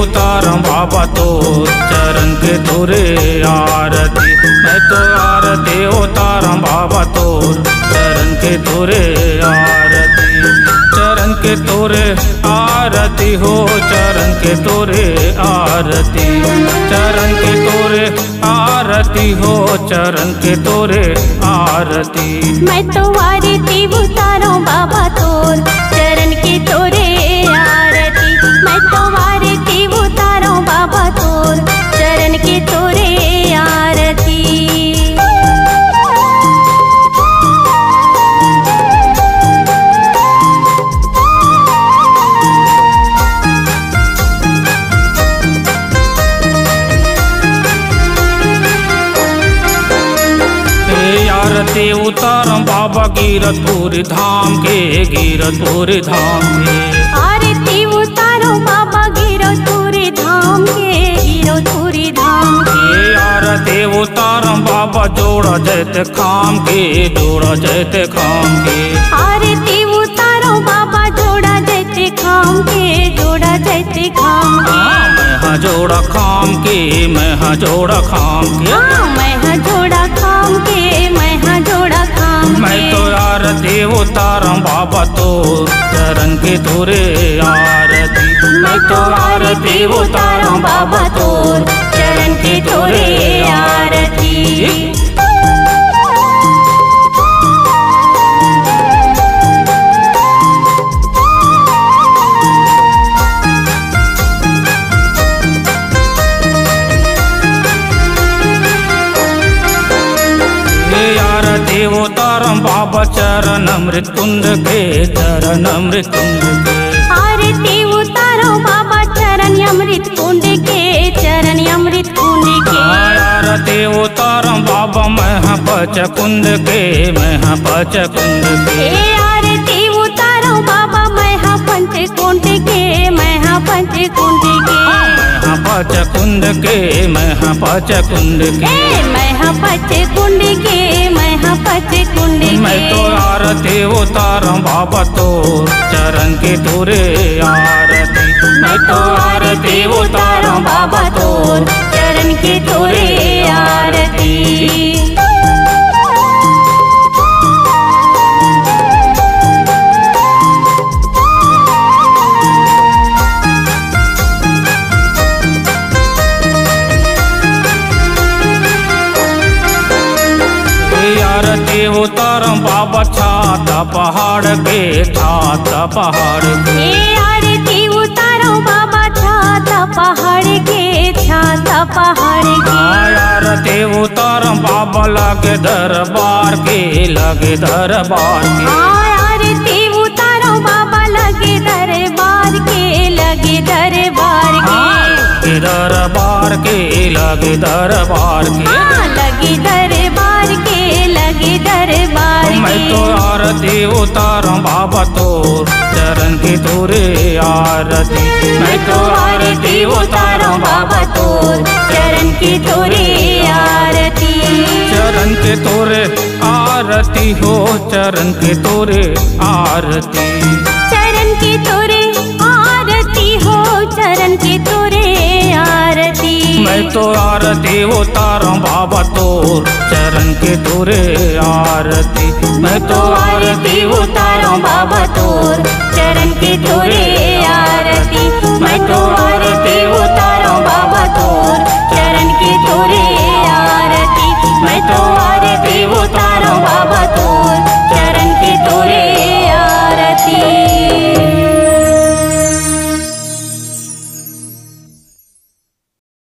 उतारूं बाबा तो चरण के तोरे आरती। मैं तो आरती उतारूं बाबा तो चरण के तोरे आरती। चरण के तोरे आरती हो, चरण के तोरे आरती। चरण के तोरे आरती हो, चरण के तोरे आरती। मैं तो आरती उतारूं बाबा तोर चरण के तोरे आरती। मैं तो आरती उतारूं बाबा तोर चरण के तोरे आरती। आरती उतारूं बाबा गिरधपुरी धाम के, गिरधपुरी धाम के। आरती उतारूं बाबा गिरधपुरी धाम के, गिरधपुरी धाम के। आरती उतारूं बाबा जोड़ा जैते खाम के, जोड़ा जैते खाम के। आरती उतारूं बाबा जोड़ा जैते खाम के, जोड़ा जैते खाम के। मैं हाँ जोड़ा खाम के, मैं हाँ जोड़ा खाम के। मैं हाँ जोड़ा खाम के, मैं हाँ जोड़ा खाम के। मैं तो आरती उतारूं बाबा तो चरण के तोरे आरती। मैं तो आरती उतारूं बाबा तोर चरण के तोरे आरती। आरती उतारूं बाबा चरण अमृत कुंड के, चरण अमृत कुंड के। आरती उतारूं बाबा चरण अमृत कुंड के, चरण अमृत कुंड के। आरती उतारूं बाबा मैं पच कुंड के, मैं पच कुंड के। आरती उतारूं बाबा मैं पंच कुंड के, मैं पंच कुंड के। पच कुंड के, मैं पच कुंड के। मैं पच कुंड के, मैं पच कुंड के। मैं तो आरती उतारूं बाबा तो चरण के तोरे आरती। मैं तो आरती उतारूं बाबा तोर चरण के तोरे आरती। आरती उतारूं बाबा छाता पहाड़ के, छाता पहाड़ के। आरती उतारूं बाबा छाता पहाड़ के, छाता पहाड़ के। आरती उतारूं बाबा लगे दरबार के, लगे दरबार के। आरती उतारूं बाबा लगे दरबार के, लगे दरबार के। लगे दरबार के, लगे दरबार के। लगे दरबार के, लगे दरबार के। मैं तो आरती उतारूं बाबा तो चरण के तोरे आरती। मैं तो आरती उतारूं बाबा तो चरण के तोरे आरती। चरण के तोरे आरती हो, चरण के तोरे आरती। चरण के तोरे आरती हो, चरण के तोरे आरती। मैं तो आरती उतारूं बाबा तो चरण के तोरे आरती। मैं तो आरती उतारूं बाबा तो चरण के तोरे आरती।